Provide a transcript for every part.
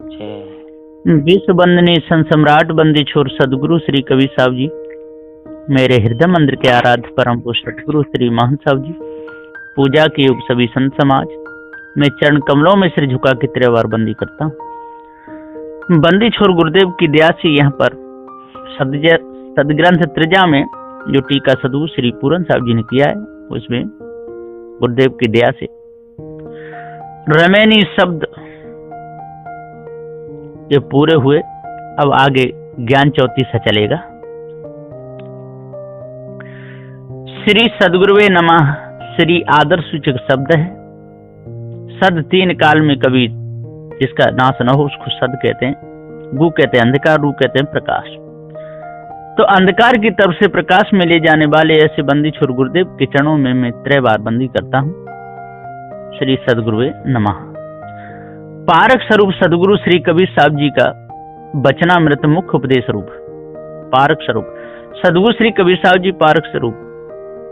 विश्व वंदनीय संत सम्राट बंदी छोर सदगुरु श्री कबीर साहब जी, मेरे हृदय मंदिर के आराध्य परम पुरुष सतगुरु श्री महंत साहब जी, पूजा के योग सभी संत समाज, मैं चरण कमलों में सिर झुका के तेरे बार बंदी करता हूँ। बंदी छोर गुरुदेव की दया से यहाँ पर सदग्रंथ त्रिजा में जो टीका सदगुरु श्री पूरन साहब जी ने किया है, उसमें गुरुदेव की दया से रमेनी शब्द ये पूरे हुए। अब आगे ज्ञान चौतीसा चलेगा। श्री सदगुरुवे नमः श्री आदर सूचक शब्द है। सद तीन काल में कभी जिसका नाश न हो उसको सद कहते हैं। गु कहते हैं अंधकार, रू कहते हैं प्रकाश। तो अंधकार की तरफ से प्रकाश में ले जाने वाले ऐसे बंदी छोर गुरुदेव के चरणों में मैं 3 बार बंदी करता हूं। श्री सदगुरुवे नमः। पारक स्वरूप सदगुरु श्री कबीर साहब जी का वचनामृत मुख्य उपदेश रूप। पारक स्वरूप सदगुरु श्री कबीर साहब जी पारक स्वरूप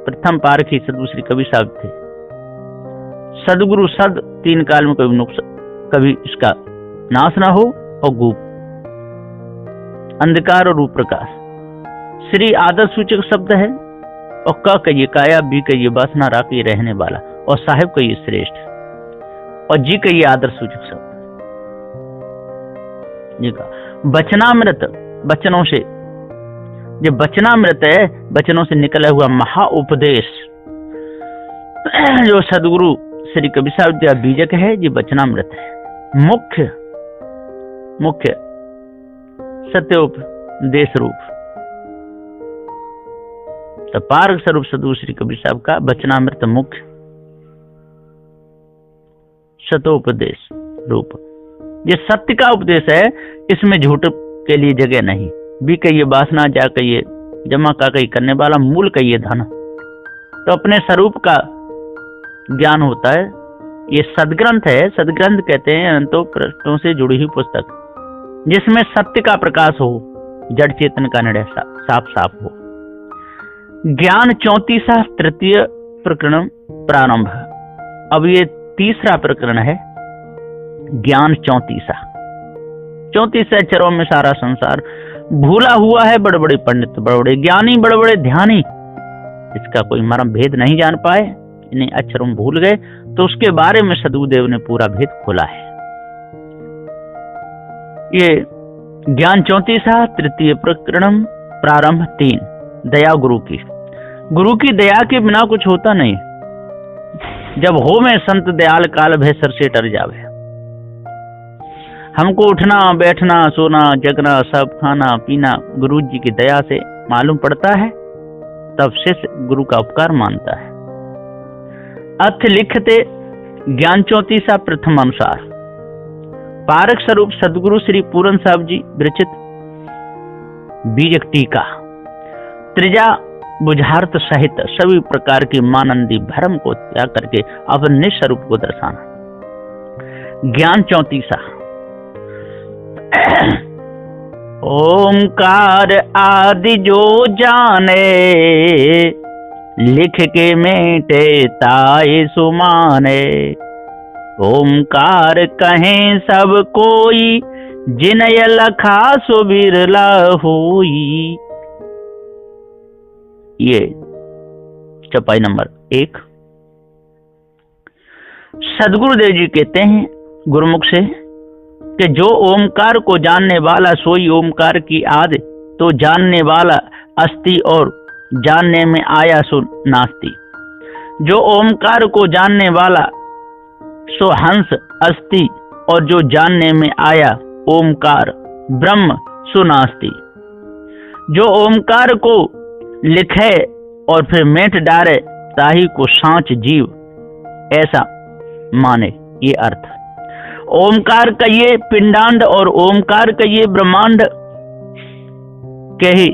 प्रथम पारक ही सदगुरु श्री कबीर साहब थे। सदगुरु सद तीन काल में कभी इसका नाश ना हो, और गूप अंधकार और रूप प्रकाश। श्री आदर सूचक शब्द है, और क कहिए काया, बी कहिए वासना, रा कहिए रहने वाला, और साहेब कहिए श्रेष्ठ, और जी कहिए आदर सूचक शब्द। जी का वचनामृत, वचनों से जो वचनामृत है, वचनों से निकला हुआ महा उपदेश जो सदगुरु श्री कबीर साहब जी का बीजक है, ये वचनामृत है। मुख्य मुख्य सत्योपदेश रूप। तो पारक स्वरूप सदगुरु श्री कबीर साहब का वचनामृत मुख्य सतोपदेश रूप। ये सत्य का उपदेश है, इसमें झूठ के लिए जगह नहीं। भी कहिए वासना, जा कहिए जमा, का कही करने वाला, मूल कहिए धन। तो अपने स्वरूप का ज्ञान होता है। ये सदग्रंथ है। सदग्रंथ कहते हैं अनंतों प्रश्नों से जुड़ी हुई पुस्तक, जिसमें सत्य का प्रकाश हो, जड़ चेतन का निर्णय साफ साफ हो। ज्ञान 34 तृतीय प्रकरण प्रारंभ। अब ये तीसरा प्रकरण है। ज्ञान 34 अक्षरों में सारा संसार भूला हुआ है। बड़े बड़े पंडित, बड़े बड़े ज्ञानी, बड़े बड़े ध्यानी इसका कोई मर्म भेद नहीं जान पाए, इन्हें अक्षरों में भूल गए। तो उसके बारे में सदगुरुदेव ने पूरा भेद खोला है। ये ज्ञान 34 तृतीय प्रकरण प्रारंभ 3। दया गुरु की। गुरु की दया के बिना कुछ होता नहीं। जब हो में संत दयाल काल भय सर से डर जावे। हमको उठना बैठना सोना जगना सब खाना पीना गुरु जी की दया से मालूम पड़ता है, तब शिष्य गुरु का उपकार मानता है। अर्थ लिखते ज्ञान 34 प्रथम अनुसार। पारक स्वरूप सदगुरु श्री पूरन साहब जी विरचित बीजक टीका। त्रिजा बुझार्थ सहित सभी प्रकार की मानंदी भ्रम को त्याग करके अपने निस्वरूप को दर्शाना। ज्ञान 34। ओंकार आदि जो जाने, लिख के मेटे ताए सुमाने। ओंकार कहें सब कोई, जिनय लखा सो बिरला होई। ये चौपाई नंबर 1। सदगुरुदेव जी कहते हैं गुरुमुख से कि जो ओमकार को जानने वाला सोई ओमकार की आदि तो जानने वाला अस्ति, और जानने में आया सो नास्ति। जो ओमकार को जानने वाला सो हंस अस्ति, और जो जानने में आया ओमकार ब्रह्म सो नास्ति। जो ओमकार को लिखे और फिर मेट डारे, ताही को सांच जीव ऐसा माने। ये अर्थ ओमकार का ये पिंडांड और ओमकार का ये ब्रह्मांड के ही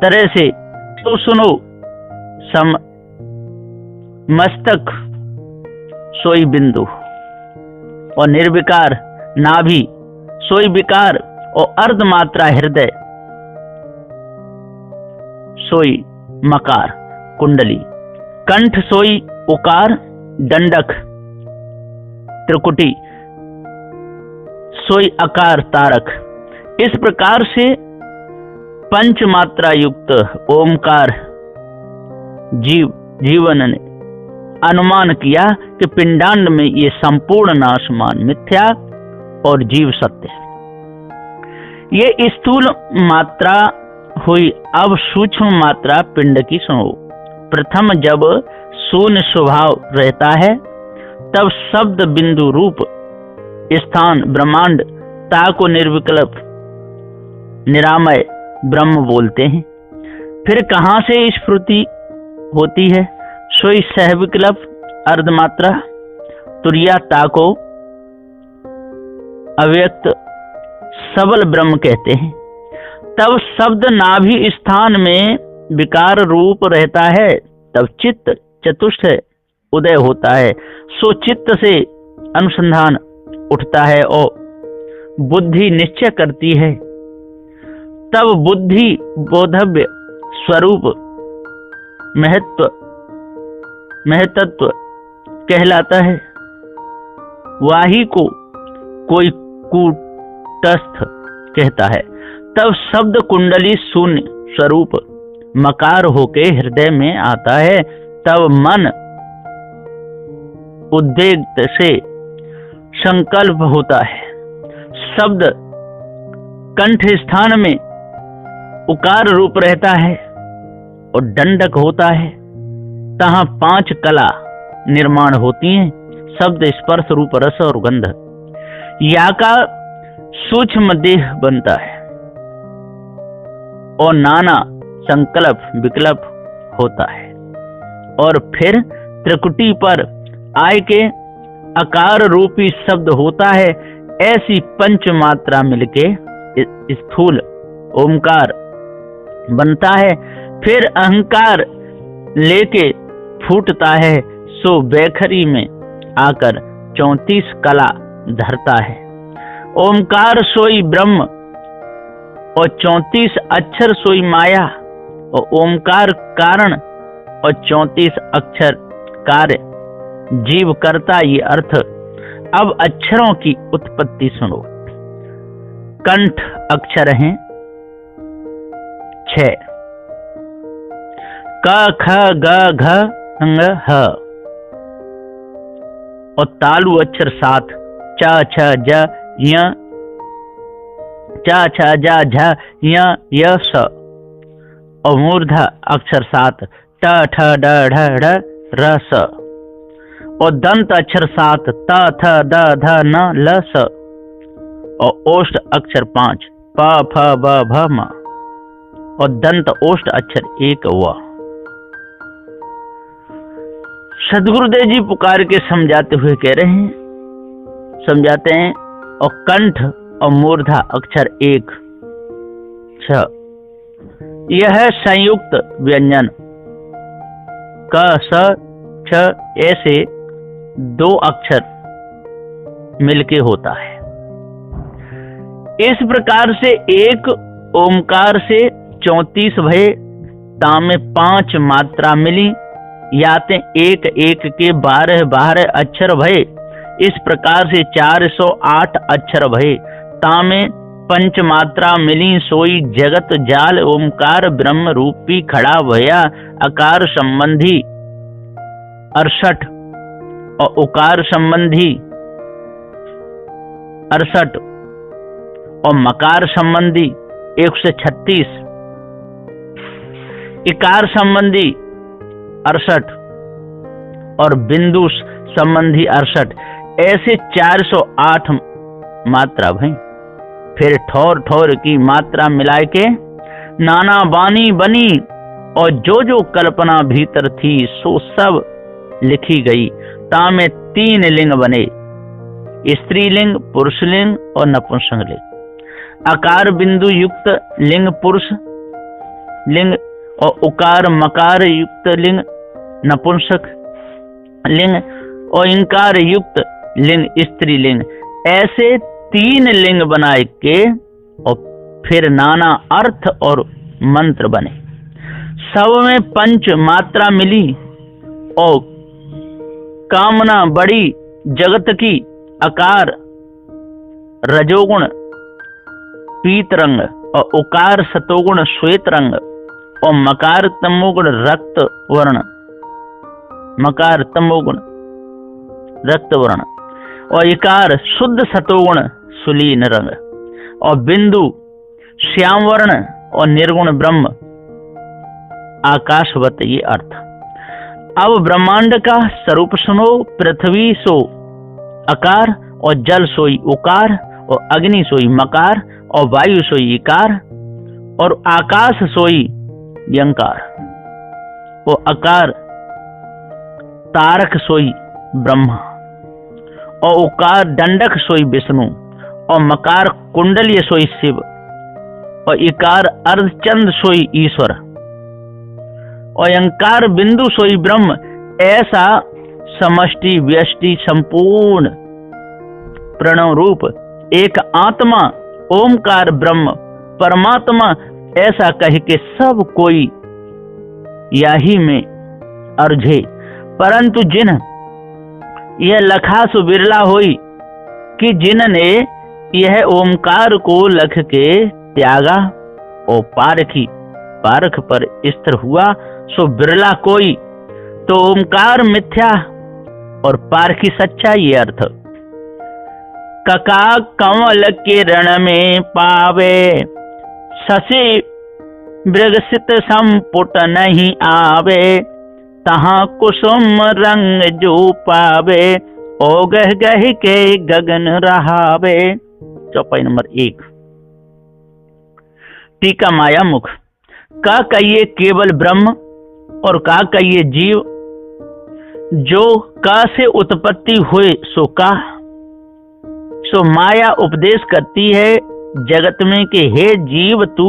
तरह से तो सुनो। सम मस्तक सोई बिंदु, और निर्विकार नाभि सोई विकार, और अर्धमात्रा हृदय सोई मकार कुंडली। कंठ सोई उकार, दंडक त्रिकुटी सोई अकार तारक। इस प्रकार से पंच मात्रा युक्त ओमकार जीवन ने अनुमान किया कि पिंडांड में ये संपूर्ण नाशमान मिथ्या और जीव सत्य है। ये स्थूल मात्रा हुई। अब सूक्ष्म मात्रा पिंड की सुनो। प्रथम जब शून्य स्वभाव रहता है तब शब्द बिंदु रूप स्थान ब्रह्मांड ता को निर्विकल्प निरामय ब्रह्म बोलते हैं। फिर कहां से स्फूर्ति होती है? सोई सहविकल्प अर्धमात्रा तुरिया ता को अव्यक्त सबल ब्रह्म कहते हैं। तब शब्द नाभि स्थान में विकार रूप रहता है, तब चित्त चतुष्ट उदय होता है। सो चित्त से अनुसंधान उठता है और बुद्धि निश्चय करती है। तब बुद्धि बोधव्य स्वरूप महतत्व कहलाता है। वाही को कोई कूटस्थ कहता है। तब शब्द कुंडली शून्य स्वरूप मकार होके हृदय में आता है। तब मन उद्वेग से संकल्प होता है। शब्द कंठ स्थान में उकार रूप रहता है और दंडक होता है। तहां 5 कला निर्माण होती हैं, शब्द स्पर्श रूप रस और गंध। या का सूक्ष्म देह बनता है और नाना संकल्प विकल्प होता है और फिर त्रिकुटी पर आय के आकार रूपी शब्द होता है। ऐसी पंच मात्रा मिलके स्थूल ओमकार बनता है। फिर अहंकार लेके फूटता है, सो बैखरी में आकर 34 कला धरता है। ओमकार सोई ब्रह्म और 34 अक्षर सोई माया और ओमकार कारण और 34 अक्षर कार्य जीव करता। ये अर्थ। अब अक्षरों की उत्पत्ति सुनो। कंठ अक्षर हैं 6, क ख ग घ ङ ह और तालु अक्षर 7, च छ ज य च छ ज झ य य स और मूर्धा अक्षर 7, ट ठ ड ढ ढ र स और दंत अक्षर 7, त थ द ध न ल स और ओष्ठ अक्षर 5, प फ ब भ म और दंत ओष्ठ अक्षर 1 व। सदगुरुदेव जी पुकार के समझाते हुए कह रहे हैं, समझाते हैं। और कंठ और मूर्धा अक्षर 1 छ, यह है संयुक्त व्यंजन क स छ ऐसे 2 अक्षर मिलके होता है। इस प्रकार से एक ओमकार से 34 भये, तामे 5 मात्रा मिली, याते 1 1 के 12 12 अक्षर भये। इस प्रकार से 408 अक्षर भये, तामे पंच मात्रा मिली, सोई जगत जाल ओमकार ब्रह्म रूपी खड़ा भया। अकार संबंधी 68 और उकार संबंधी 68 और मकार संबंधी 136, इकार संबंधी 68 और बिंदु संबंधी 68, ऐसे 408 मात्रा भई। फिर ठोर ठोर की मात्रा मिलाए के नाना बानी बनी और जो जो कल्पना भीतर थी सो सब लिखी गई। तामे 3 लिंग बने, स्त्रीलिंग, पुरुषलिंग और नपुंसकलिंग। आकार बिंदु युक्त लिंग पुरुष लिंग और उकार मकार युक्त लिंग नपुंसक लिंग और इंकार युक्त लिंग स्त्रीलिंग। ऐसे 3 लिंग बनाए के और फिर नाना अर्थ और मंत्र बने। सब में पंच मात्रा मिली और कामना बड़ी जगत की। आकार रजोगुण पीत रंग और उकार सतोगुण श्वेत रंग और मकार तमोगुण रक्त वर्ण, मकार तमोगुण रक्त वर्ण और इकार शुद्ध सतोगुण सुलीन रंग और बिंदु श्याम वर्ण और निर्गुण ब्रह्म आकाशवत ये अर्थ। अब ब्रह्मांड का स्वरूप सुनो। पृथ्वी सो अकार और जल सोई उकार और अग्नि सोई मकार और वायु सोई इकार और आकाश सोई यंकार और अकार तारक सोई ब्रह्मा और उकार दंडक सोई विष्णु और मकार कुंडलीय सोई शिव और इकार अर्धचंद सोई ईश्वर और यंकार बिंदु सोई ब्रह्म। ऐसा समष्टि व्यष्टि संपूर्ण प्रणव रूप एक आत्मा ओमकार ब्रह्म परमात्मा ऐसा कह के सब कोई यही में अर्झे, परंतु जिन यह लखासु बिरला होई कि जिनने यह ओमकार को लख के त्यागा और पारख पर स्थिर हुआ सो बिरला कोई। तो ओमकार मिथ्या और पारखी सच्चा ये अर्थ। कका कमल किरण में पावे शशि मृगसित संपुट नहीं आवे तहाँ कुसुम रंग जो पावे ओ गह गह के गगन रहावे। चौपाई नंबर 1। टीका माया मुख। का कहिए केवल ब्रह्म और का कहिए जीव, जो का से उत्पत्ति हुए सो का। सो माया उपदेश करती है जगत में कि हे जीव तू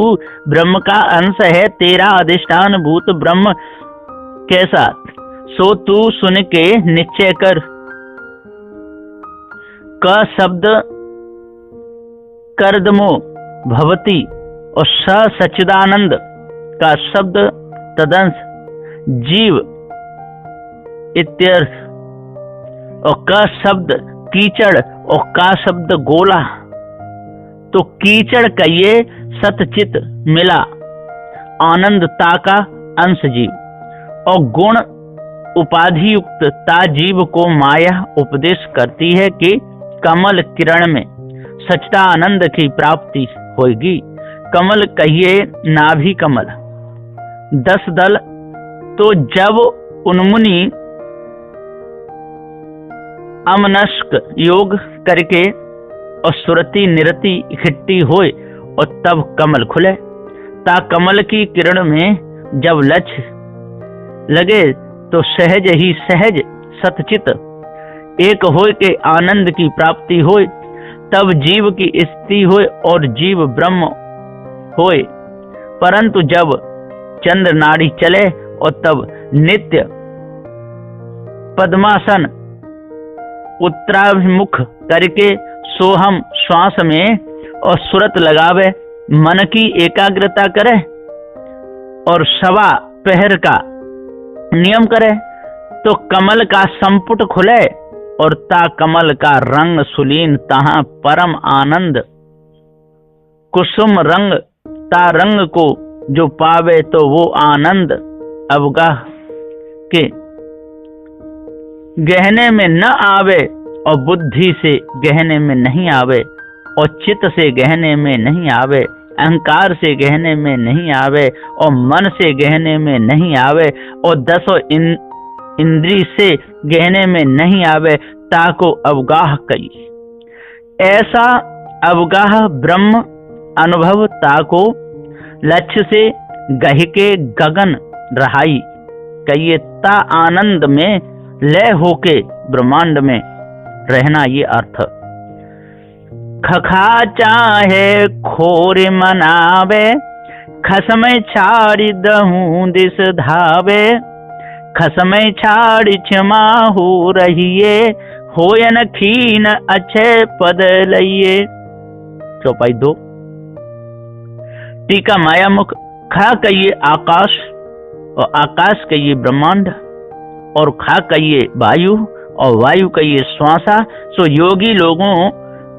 ब्रह्म का अंश है, तेरा अधिष्ठान भूत ब्रह्म कैसा सो तू सुन के निश्चय कर। क शब्द कर्दमो भवती और स सच्चिदानंद का शब्द तदंश जीव इत्यर्थ और क शब्द कीचड़ और का शब्द गोला। तो कीचड़ कहिए सतचित मिला आनंदता का अंश जीव और गुण उपाधि युक्त ता जीव को माया उपदेश करती है कि कमल किरण में सच्चा आनंद की प्राप्ति होगी। कमल कहिए नाभि कमल 10 दल। तो जब उन्मुनि अमनस्क योग करके और सुरति निरति इकट्ठी होए और तब कमल खुले। ता कमल की किरण में जब लक्ष्य लगे तो सहज ही सहज सतचित एक होए के आनंद की प्राप्ति होए, तब जीव की स्थिति होए और जीव ब्रह्म होए। परंतु जब चंद्र नाड़ी चले और तब नित्य पद्मासन उत्तराभिमुख करके सोहम श्वास में और सुरत लगावे, मन की एकाग्रता करे और सवा पहर का नियम करे तो कमल का संपुट खुले और ता कमल का रंग सुलीन तहाँ परम आनंद। कुसुम रंग ता रंग को जो पावे तो वो आनंद अवगाह के गहने में न आवे और बुद्धि से गहने में नहीं आवे और चित्त से गहने में नहीं आवे, अहंकार से गहने में नहीं आवे और मन से गहने में नहीं आवे और 10 इंद्री से गहने में नहीं आवे, ताको अवगाह कई। ऐसा अवगाह ब्रह्म अनुभव ताको लक्ष्य से गह के गगन रहाई कहिए। ता आनंद में लय होके ब्रह्मांड में रहना ये अर्थ। खखा चाहे खोर मनावे खसमय छाड़ी दहूं दिस धावे, खसमय छाड़ी क्षमा हो रहिए होयन खीन अच्छे पद लइए। चौपाई 2। टीका माया मुख। खा कहिए आकाश और आकाश कहिए ब्रह्मांड और खा कहिए वायु और वायु कहिए श्वासा। सो योगी लोगों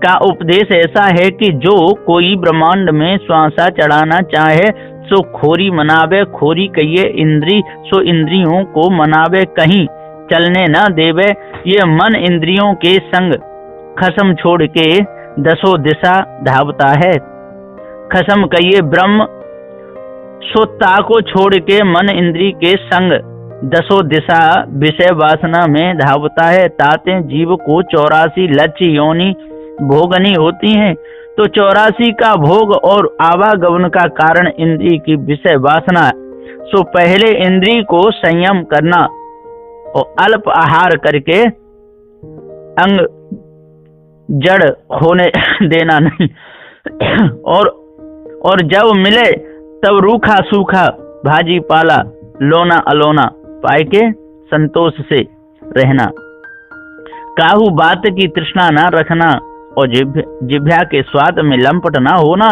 का उपदेश ऐसा है कि जो कोई ब्रह्मांड में श्वासा चढ़ाना चाहे सो खोरी मनावे, खोरी कहिए इंद्री सो इंद्रियों को मनावे, कहीं चलने न देवे। ये मन इंद्रियों के संग खसम छोड़ के दसों दिशा धावता है। खसम कहिए ब्रह्म सो ताको छोड़ के मन इंद्री के संग दसों दिशा विषय वासना में धावता है। ताते जीव को 84 लक्ष्य योनि भोगनी होती हैं, तो 84 का भोग और आवागमन का कारण इंद्री की विषय वासना। सो पहले इंद्री को संयम करना और अल्प आहार करके अंग जड़ होने देना नहीं और जब मिले तब रूखा सूखा भाजी पाला लोना अलोना पाए के संतोष से रहना। काहू बात की तृष्णा न रखना और जिभ्या के स्वाद में लंपट न होना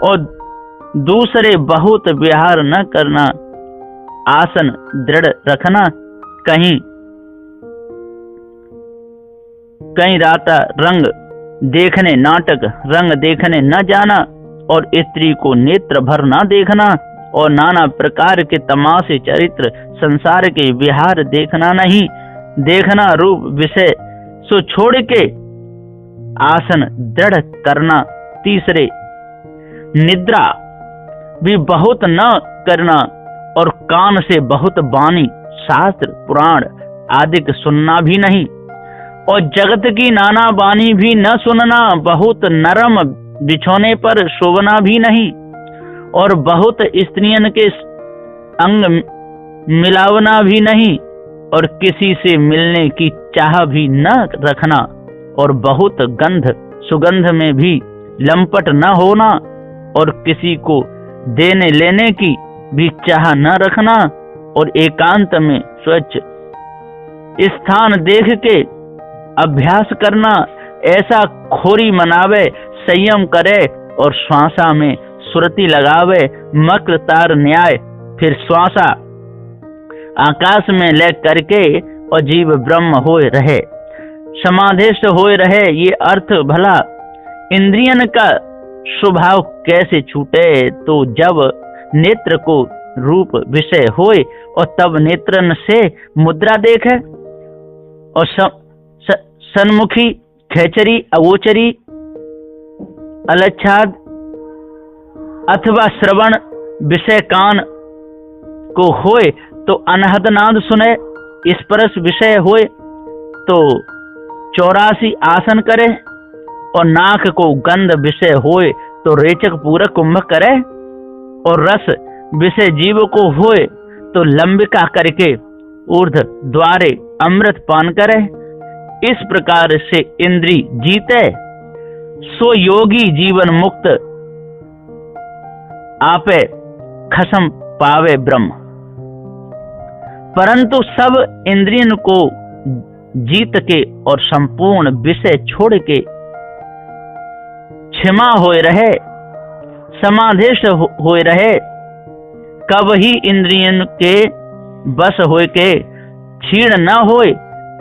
और दूसरे बहुत विहार न करना। आसन दृढ़ रखना, कहीं राता रंग देखने नाटक रंग देखने न जाना और स्त्री को नेत्र भर न देखना और नाना प्रकार के तमाशे चरित्र संसार के विहार देखना नहीं देखना। रूप विषय सो छोड़ के आसन दृढ़ करना। तीसरे निद्रा भी बहुत न करना और कान से बहुत वाणी शास्त्र पुराण आदि सुनना भी नहीं और जगत की नाना वाणी भी न सुनना। बहुत नरम बिछौने पर सोवना भी नहीं और बहुत स्त्रियन के अंग मिलावना भी नहीं और किसी से मिलने की चाह भी न रखना और बहुत गंध सुगंध में भी लंपट न होना और किसी को देने लेने की भी चाह न रखना और एकांत में स्वच्छ स्थान देख के अभ्यास करना। ऐसा खोरी मनावे, संयम करे और श्वासा में सुरति लगावे। मक्र तार न्याय फिर श्वासा आकाश में ले करके और जीव ब्रह्म होए रहे, समाधिस्थ होए रहे। ये अर्थ भला इंद्रियन का स्वभाव कैसे छूटे, तो जब नेत्र को रूप विषय होए और तब नेत्रन से मुद्रा देखे और सन्मुखी खेचरी अवोचरी अलच्छाद अथवा श्रवण विषय कान को होए तो अनहद नाद सुने, स्पर्श विषय होए तो 84 आसन करे और नाक को गंध विषय होए तो रेचक पूरक कुंभ करे और रस विषय जीव को होए तो लंबिका करके ऊर्ध द्वारे अमृत पान करे। इस प्रकार से इंद्री जीते सो योगी जीवन मुक्त आपे खसम पावे ब्रह्म। परंतु सब इंद्रियन को जीत के और संपूर्ण विषय छोड़ के क्षमा होए रहे, समाधिस्थ होए रहे, कब ही इंद्रियन के बस होए के क्षीण न होए,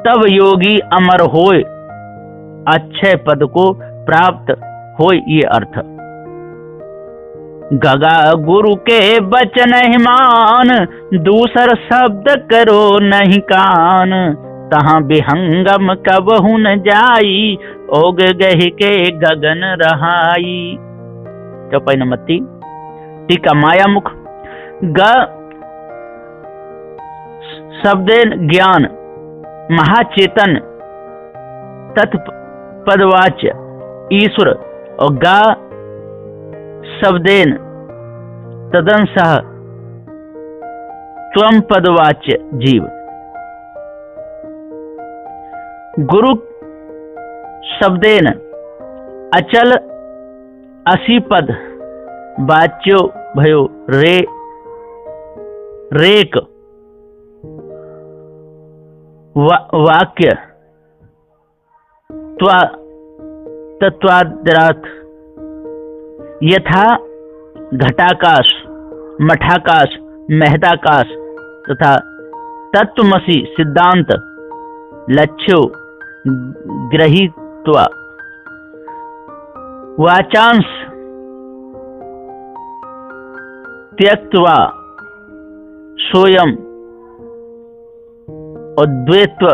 तब योगी अमर होए, अच्छे पद को प्राप्त होए। ये अर्थ गगा गुरु के बचन हिमान, दूसर शब्द करो नहीं कान, तहां विहंगम कबहु न जाई, ओग गहि के गगन रहाई। चौपाई नंबर 3 टीका माया मुख। ग शब्देन ज्ञान महाचेतन तत्पदवाच्य ईश्वर और गा शब्देन तदंसह त्वम पदवाच्य जीव। गुरु शब्देन अचल असीपद वाच्यो भयो रेक वाक्य तत्वादरात यथा घटाकाश मठाकाश महदाकाश तथा तत्वमसि सिद्धांत लक्ष्यो गृहीत्वा वाचांश त्यक्त्वा सोयम अद्वैत्व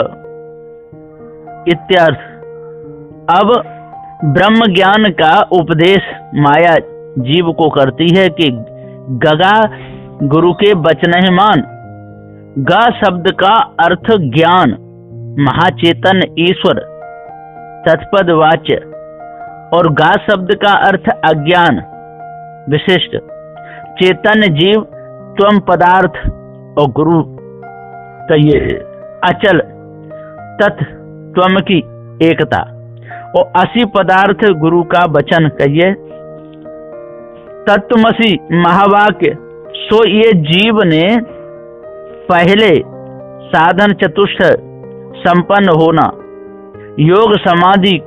इत्यर्थ। अब ब्रह्म ज्ञान का उपदेश माया जीव को करती है कि गगा गुरु के वचन ही मान। ग शब्द का अर्थ ज्ञान, महाचेतन ईश्वर तत्पद वाच्य, और गा शब्द का अर्थ अज्ञान विशिष्ट। चेतन जीव त्वम पदार्थ और गुरु कहिए अचल तत् त्वम की एकता, और असी पदार्थ गुरु का वचन कहिए तत्वमसी महावाक्य। सो ये जीव ने पहले साधन चतुष्ट संपन्न होना, योग समाधि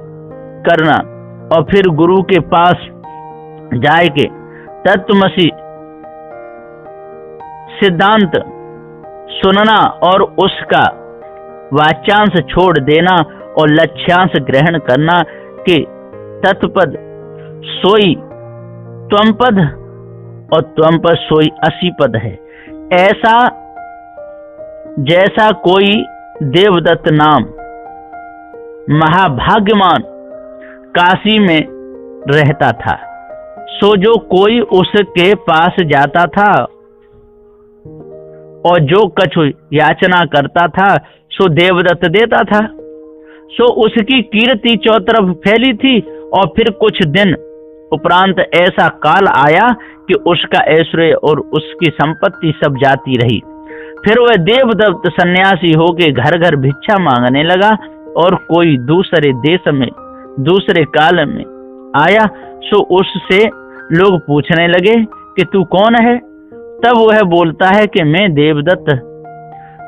करना, और फिर गुरु के पास जाए के तत्वमसी सिद्धांत सुनना और उसका वाच्यांश छोड़ देना और लक्ष्यांश ग्रहण करना कि तत्पद सोई त्वमपद और त्वमपद सोई असी पद है। ऐसा जैसा कोई देवदत्त नाम महाभाग्यमान काशी में रहता था, सो जो कोई उसके पास जाता था और जो कछु याचना करता था सो देवदत्त देता था। सो उसकी कीर्ति चौतरफ फैली थी, और फिर कुछ दिन उपरांत ऐसा काल आया कि उसका ऐश्वर्य और उसकी संपत्ति सब जाती रही। फिर वह देवदत्त सन्यासी होके घर घर भिक्षा मांगने लगा, और कोई दूसरे देश में दूसरे काल में आया सो उससे लोग पूछने लगे कि तू कौन है? तब वह बोलता है कि मैं देवदत्त।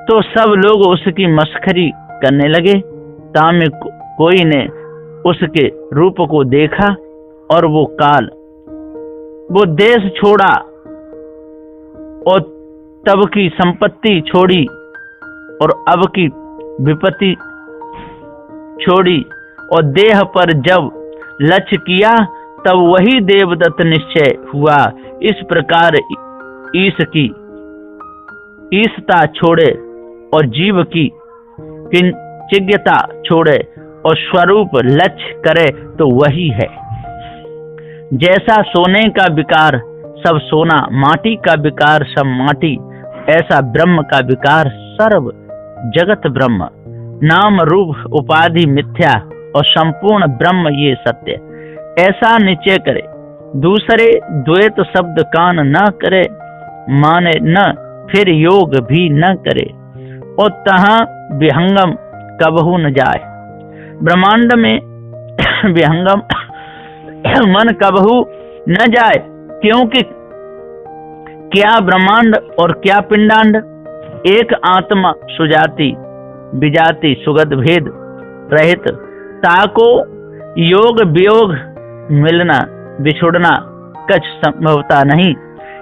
तो सब लोग उसकी मस्खरी करने लगे। तामे कोई ने उसके रूप को देखा और वो काल वो देश छोड़ा और तब की संपत्ति छोड़ी और अब की विपत्ति छोड़ी, और देह पर जब लक्ष्य किया तब वही देवदत्त निश्चय हुआ। इस प्रकार ईश की ईशता छोड़े और जीव की किंचिज्ञता छोड़े और स्वरूप लक्ष्य करे तो वही है। जैसा सोने का विकार सब सोना, माटी का विकार सब माटी, ऐसा ब्रह्म का विकार सर्व जगत ब्रह्म। नाम रूप उपाधि मिथ्या और संपूर्ण ब्रह्म ये सत्य। ऐसा निश्चय करे, दूसरे द्वैत शब्द कान न करे, माने न फिर योग भी न करे, और तहाँ विहंगम कबहू न जाए। ब्रह्मांड में विहंगम मन कबहू न जाए, क्योंकि क्या ब्रह्मांड और क्या पिंडांड, एक आत्मा सुजाति विजाति सुगध भेद रहित, ताको योग वियोग मिलना बिछुड़ना कछ संभवता नहीं।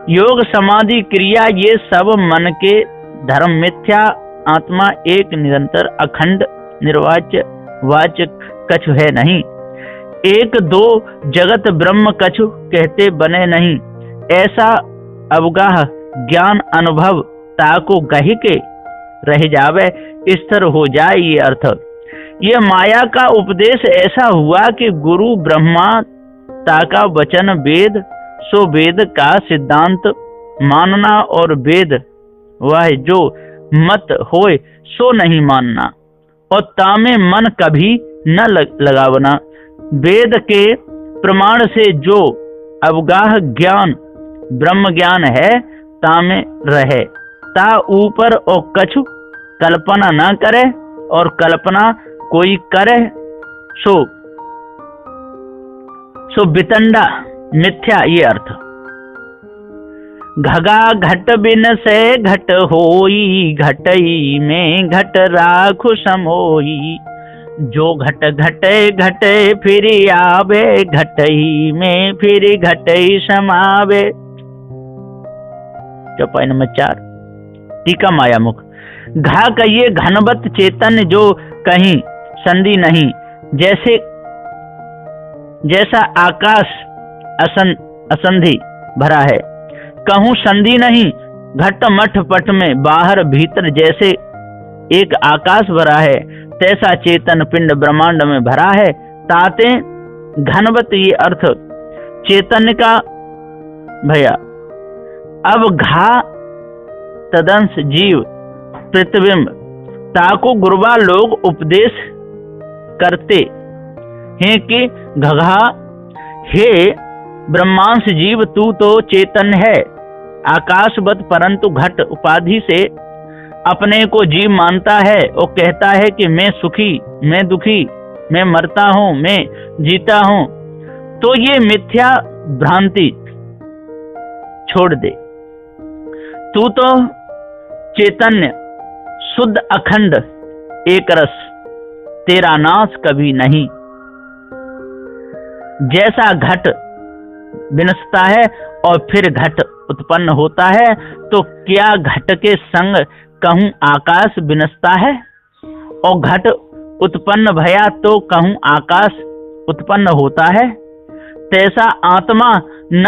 योग समाधि क्रिया ये सब मन के धर्म मिथ्या, आत्मा एक निरंतर अखंड निर्वाच्य वाच्य कछु है नहीं। एक दो जगत ब्रह्म कछु कहते बने नहीं। ऐसा अवगाह ज्ञान अनुभव ताको गही के रह जावे, स्थिर हो जाए ये अर्थ। ये माया का उपदेश ऐसा हुआ कि गुरु ब्रह्मा ताका वचन वेद, सो वेद का सिद्धांत मानना, और वेद वह जो मत होए सो नहीं मानना, और तामे मन कभी न लगावना। वेद के प्रमाण से जो अवगाह ज्ञान ब्रह्म ज्ञान है तामे रहे, ता ऊपर और कछु कल्पना न करे, और कल्पना कोई करे सो वितंडा मिथ्या ये अर्थ। घगा घट बिन से घट होई, घटई में घट राखु समोई। जो घट घटे घटे फिर आवे, घटई में फिर घटई समावे। चौपाई नंबर 4 टीका माया मुख। घा कहिए घनवत चेतन जो कहीं संधि नहीं, जैसे जैसा आकाश असंधि भरा है, कहूँ संधि नहीं, घट मठ पट में बाहर भीतर जैसे एक आकाश भरा है, तैसा चेतन पिंड ब्रह्मांड में भरा है। ताते घनवत ये अर्थ चैतन्य का भया। अब घा तदंश जीव प्रतिबिंब ताको गुरुबा लोग उपदेश करते हैं कि घघा हे ब्रह्मांश जीव तू तो चेतन है आकाशवत, परंतु घट उपाधि से अपने को जीव मानता है और कहता है कि मैं सुखी, मैं दुखी, मैं मरता हूँ, मैं जीता हूँ। तो ये मिथ्या भ्रांति छोड़ दे। तू तो चैतन्य शुद्ध अखंड एक रस, तेरा नाश कभी नहीं। जैसा घट विनसता है और फिर घट उत्पन्न होता है, तो क्या घट के संग कहूँ आकाश विनसता है? और घट उत्पन्न भया तो कहूँ आकाश उत्पन्न होता है? तैसा आत्मा न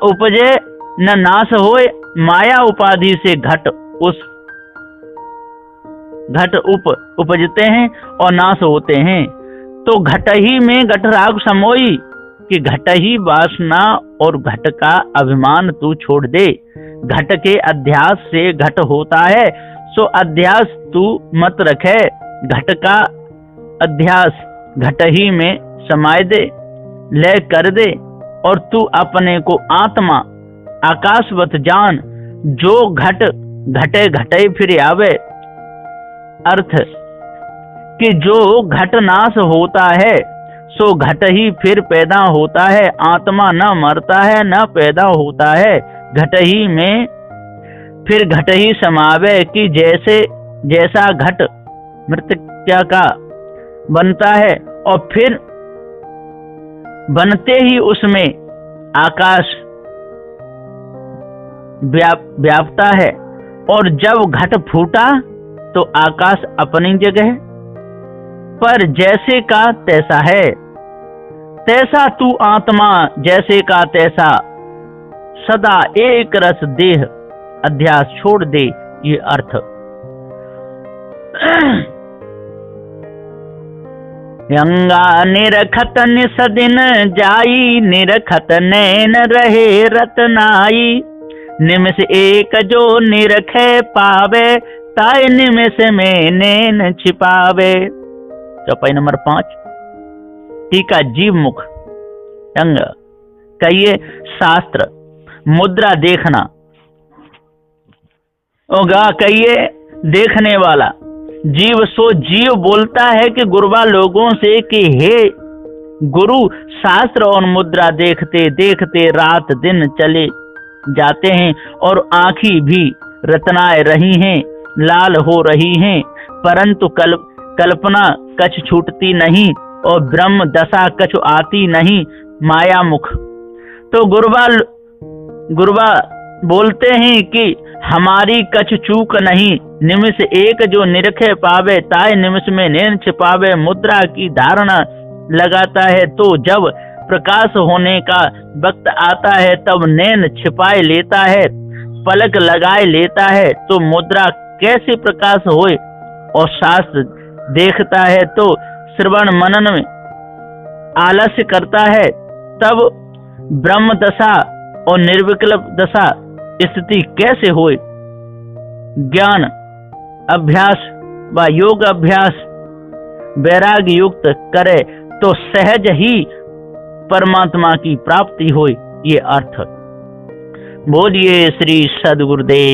उपजे न नाश होए, माया उपाधि से घट उपजते हैं और नाश होते हैं। तो घट ही में घटराग समोई, कि घट ही वासना और घट का अभिमान तू छोड़ दे। घट के अध्यास से घट होता है, सो अध्यास तू मत रखे। घट का अध्यास घट ही में समाये दे, लय कर दे, और तू अपने को आत्मा आकाशवत जान। जो घट घटे घटे फिर आवे, अर्थ कि जो घट नाश होता है सो घट ही फिर पैदा होता है। आत्मा न मरता है न पैदा होता है, घट ही में फिर घट ही समावे। कि जैसा घट मृतिका का बनता है और फिर बनते ही उसमें आकाश व्यापता है, और जब घट फूटा तो आकाश अपनी जगह पर जैसे का तैसा है। तैसा तू आत्मा जैसे का तैसा, सदा एक रस देह अध्यास छोड़ दे। ये अर्थ यंगा निरखत निसदिन जाई, निरखत नैन रहे रतनाई। निमिष एक जो निरखे पावे, ताय निमिष में नैन छिपावे। चौपाई नंबर 5। टीका जीव मुख अंग कहिए शास्त्र मुद्रा देखना होगा, कहिए देखने वाला। जीव सो जीव बोलता है कि गुरुबा लोगों से कि हे गुरु, शास्त्र और मुद्रा देखते देखते रात दिन चले जाते हैं और आँखी भी रतनाए रही हैं, लाल हो रही हैं, परंतु कल्पना कछ छूटती नहीं और ब्रह्म दशा कछ आती नहीं। माया मुख तो गुरुबा बोलते हैं कि हमारी कछ चूक नहीं। निमिष एक जो निरखे पावे, ताय निमिष में नैन छिपावे। मुद्रा की धारणा लगाता है तो जब प्रकाश होने का वक्त आता है तब नैन छिपाए लेता है, पलक लगाए लेता है। तो मुद्रा कैसे प्रकाश होए? और शास्त्र देखता है तो श्रवण मनन में आलस्य करता है, तब ब्रह्म दशा और निर्विकल्प दशा स्थिति कैसे होए? ज्ञान अभ्यास व योग अभ्यास वैराग्य युक्त करे तो सहज ही परमात्मा की प्राप्ति होए। ये अर्थ। बोलिए श्री सद्गुरुदेव।